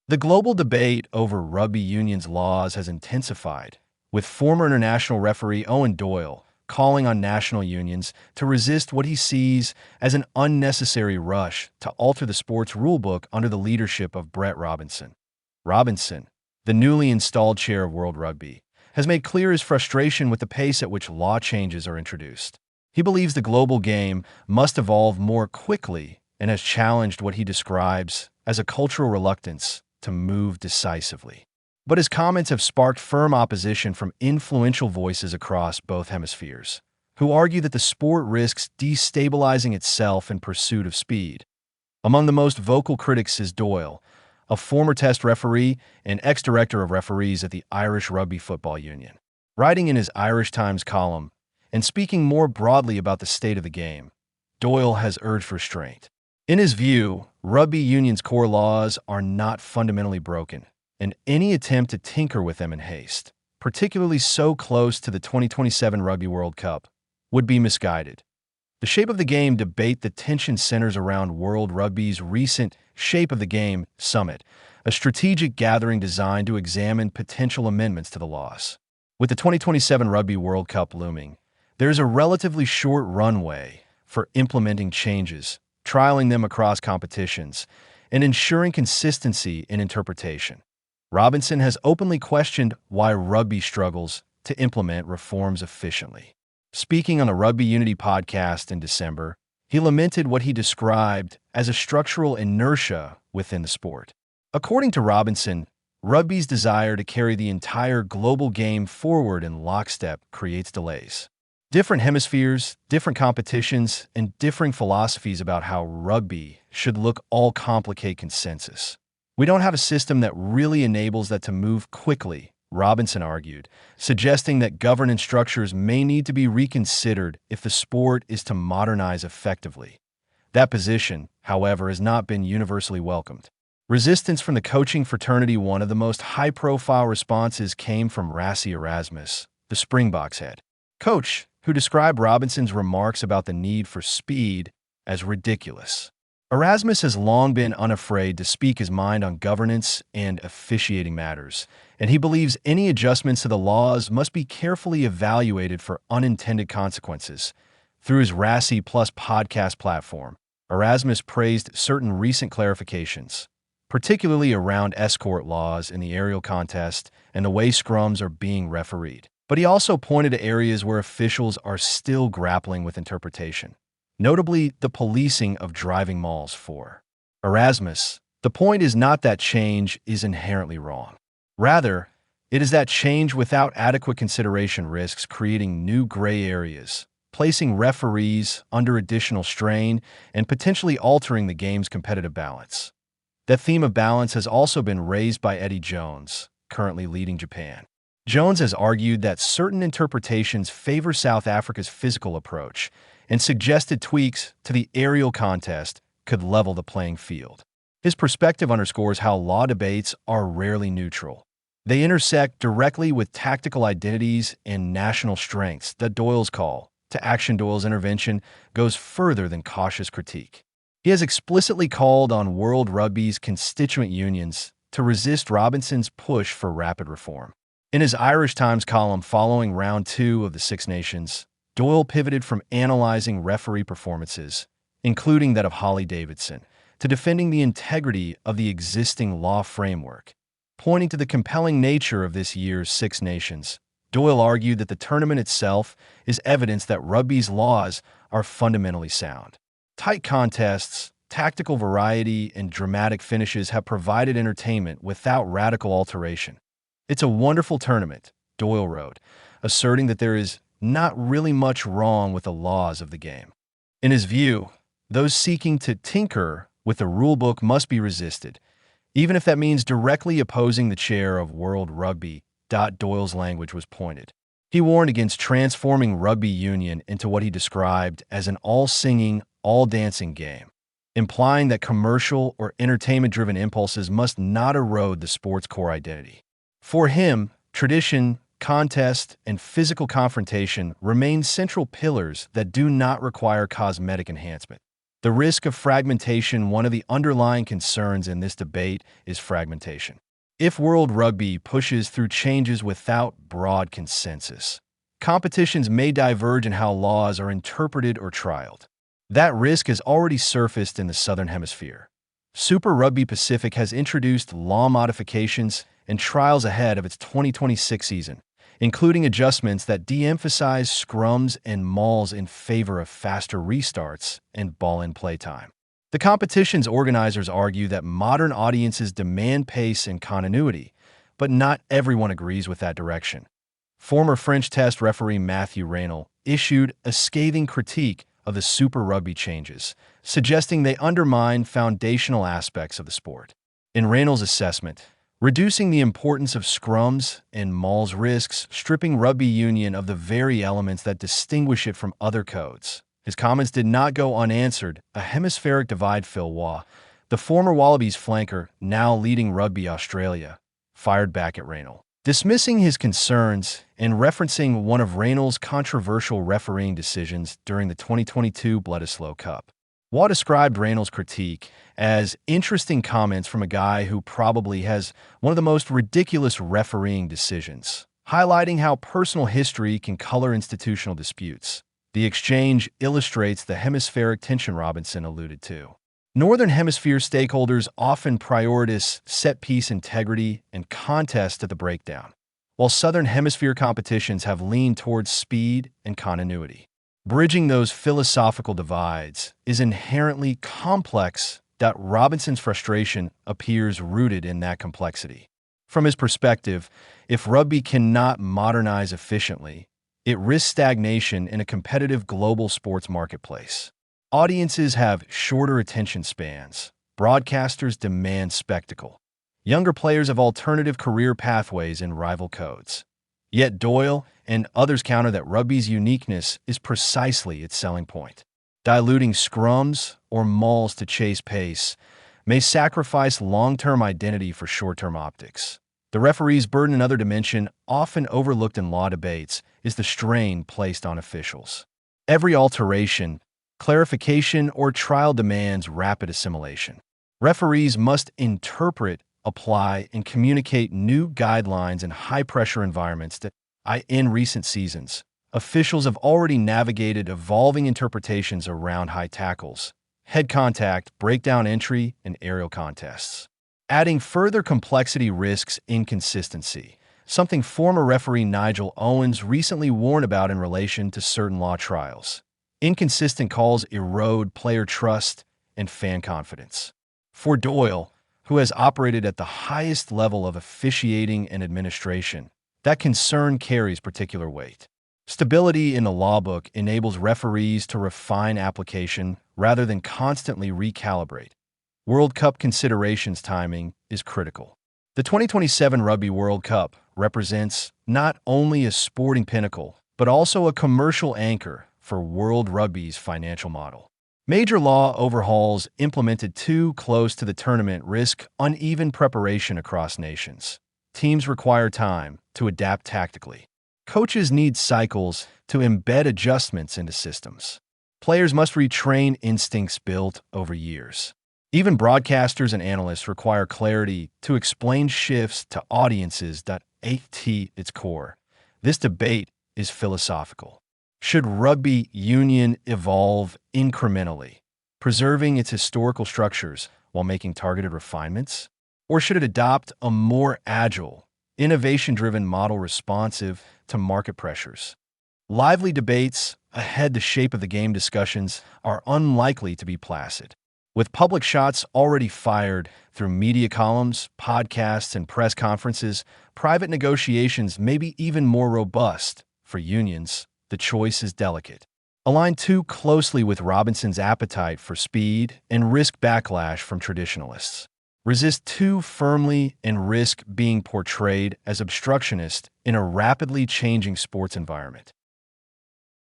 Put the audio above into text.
The global debate over rugby union's laws has intensified, with former international referee Owen Doyle calling on national unions to resist what he sees as an unnecessary rush to alter the sport's rulebook under the leadership of Brett Robinson. Robinson, the newly installed chair of World Rugby, has made clear his frustration with the pace at which law changes are introduced. He believes the global game must evolve more quickly and has challenged what he describes as a cultural reluctance to move decisively. But his comments have sparked firm opposition from influential voices across both hemispheres, who argue that the sport risks destabilizing itself in pursuit of speed. Among the most vocal critics is Doyle, a former Test referee and ex-director of referees at the Irish Rugby Football Union. Writing in his Irish Times column and speaking more broadly about the state of the game, Doyle has urged restraint. In his view, rugby union's core laws are not fundamentally broken, and any attempt to tinker with them in haste, particularly so close to the 2027 Rugby World Cup, would be misguided. The Shape of the Game debate, the tension centers around World Rugby's recent Shape of the Game Summit, a strategic gathering designed to examine potential amendments to the laws. With the 2027 Rugby World Cup looming, there's a relatively short runway for implementing changes, trialing them across competitions, and ensuring consistency in interpretation. Robinson has openly questioned why rugby struggles to implement reforms efficiently. Speaking on the Rugby Unity podcast in December, he lamented what he described as a structural inertia within the sport. According to Robinson, rugby's desire to carry the entire global game forward in lockstep creates delays. Different hemispheres, different competitions, and differing philosophies about how rugby should look all complicate consensus. We don't have a system that really enables that to move quickly, Robinson argued, suggesting that governance structures may need to be reconsidered if the sport is to modernize effectively. That position, however, has not been universally welcomed. Resistance from the coaching fraternity. One of the most high-profile responses came from Rassie Erasmus, the Springboks head coach, who described Robinson's remarks about the need for speed as ridiculous. Erasmus has long been unafraid to speak his mind on governance and officiating matters, and he believes any adjustments to the laws must be carefully evaluated for unintended consequences. Through his Rassie Plus podcast platform, Erasmus praised certain recent clarifications, particularly around escort laws in the aerial contest and the way scrums are being refereed. But he also pointed to areas where officials are still grappling with interpretation, notably the policing of driving mauls. For Erasmus, the point is not that change is inherently wrong. Rather, it is that change without adequate consideration risks creating new gray areas, placing referees under additional strain, and potentially altering the game's competitive balance. That theme of balance has also been raised by Eddie Jones, currently leading Japan. Jones has argued that certain interpretations favor South Africa's physical approach and suggested tweaks to the aerial contest could level the playing field. His perspective underscores how law debates are rarely neutral. They intersect directly with tactical identities and national strengths. That Doyle's call to action. Doyle's intervention goes further than cautious critique. He has explicitly called on World Rugby's constituent unions to resist Robinson's push for rapid reform. In his Irish Times column following round 2 of the Six Nations, Doyle pivoted from analyzing referee performances, including that of Holly Davidson, to defending the integrity of the existing law framework. Pointing to the compelling nature of this year's Six Nations, Doyle argued that the tournament itself is evidence that rugby's laws are fundamentally sound. Tight contests, tactical variety, and dramatic finishes have provided entertainment without radical alteration. It's a wonderful tournament, Doyle wrote, asserting that there is not really much wrong with the laws of the game. In his view, those seeking to tinker with the rulebook must be resisted, even if that means directly opposing the chair of World Rugby. Doyle's language was pointed. He warned against transforming rugby union into what he described as an all-singing, all-dancing game, implying that commercial or entertainment-driven impulses must not erode the sport's core identity. For him, tradition, contest, and physical confrontation remain central pillars that do not require cosmetic enhancement. The risk of fragmentation. One of the underlying concerns in this debate is fragmentation. If World Rugby pushes through changes without broad consensus, competitions may diverge in how laws are interpreted or trialed. That risk has already surfaced in the Southern Hemisphere. Super Rugby Pacific has introduced law modifications and trials ahead of its 2026 season, including adjustments that de-emphasize scrums and mauls in favor of faster restarts and ball-in-play time. The competition's organizers argue that modern audiences demand pace and continuity, but not everyone agrees with that direction. Former French Test referee Mathieu Raynal issued a scathing critique of the Super Rugby changes, suggesting they undermine foundational aspects of the sport. In Raynal's assessment, reducing the importance of scrums and mauls risks stripping rugby union of the very elements that distinguish it from other codes. His comments did not go unanswered. A hemispheric divide. Phil Waugh, the former Wallabies flanker, now leading Rugby Australia, fired back at Raynal, dismissing his concerns and referencing one of Raynal's controversial refereeing decisions during the 2022 Bledisloe Cup. Waugh described Raynal's critique as interesting comments from a guy who probably has one of the most ridiculous refereeing decisions, highlighting how personal history can color institutional disputes. The exchange illustrates the hemispheric tension Robinson alluded to. Northern Hemisphere stakeholders often prioritize set-piece integrity and contest at the breakdown, while Southern Hemisphere competitions have leaned towards speed and continuity. Bridging those philosophical divides is inherently complex. Robinson's frustration appears rooted in that complexity. From his perspective, if rugby cannot modernize efficiently, it risks stagnation in a competitive global sports marketplace. Audiences have shorter attention spans. Broadcasters demand spectacle. Younger players have alternative career pathways in rival codes. Yet Doyle and others counter that rugby's uniqueness is precisely its selling point. Diluting scrums or mauls to chase pace may sacrifice long-term identity for short-term optics. The referee's burden, another dimension often overlooked in law debates, is the strain placed on officials. Every alteration, clarification, or trial demands rapid assimilation. Referees must interpret, apply, and communicate new guidelines in high-pressure environments that, in recent seasons, officials have already navigated evolving interpretations around high tackles, head contact, breakdown entry, and aerial contests. Adding further complexity risks inconsistency, something former referee Nigel Owens recently warned about in relation to certain law trials. Inconsistent calls erode player trust and fan confidence. For Doyle, who has operated at the highest level of officiating and administration, that concern carries particular weight. Stability in the law book enables referees to refine application rather than constantly recalibrate. World Cup considerations. Timing is critical. The 2027 Rugby World Cup represents not only a sporting pinnacle, but also a commercial anchor for World Rugby's financial model. Major law overhauls implemented too close to the tournament risk uneven preparation across nations. Teams require time to adapt tactically. Coaches need cycles to embed adjustments into systems. Players must retrain instincts built over years. Even broadcasters and analysts require clarity to explain shifts to audiences. At its core, this debate is philosophical. Should rugby union evolve incrementally, preserving its historical structures while making targeted refinements? Or should it adopt a more agile, innovation-driven model responsive to market pressures? Lively debates ahead. The shape of the game discussions are unlikely to be placid. With public shots already fired through media columns, podcasts, and press conferences, private negotiations may be even more robust. For unions, the choice is delicate. Align too closely with Robinson's appetite for speed and risk backlash from traditionalists. Resist too firmly and risk being portrayed as obstructionist in a rapidly changing sports environment.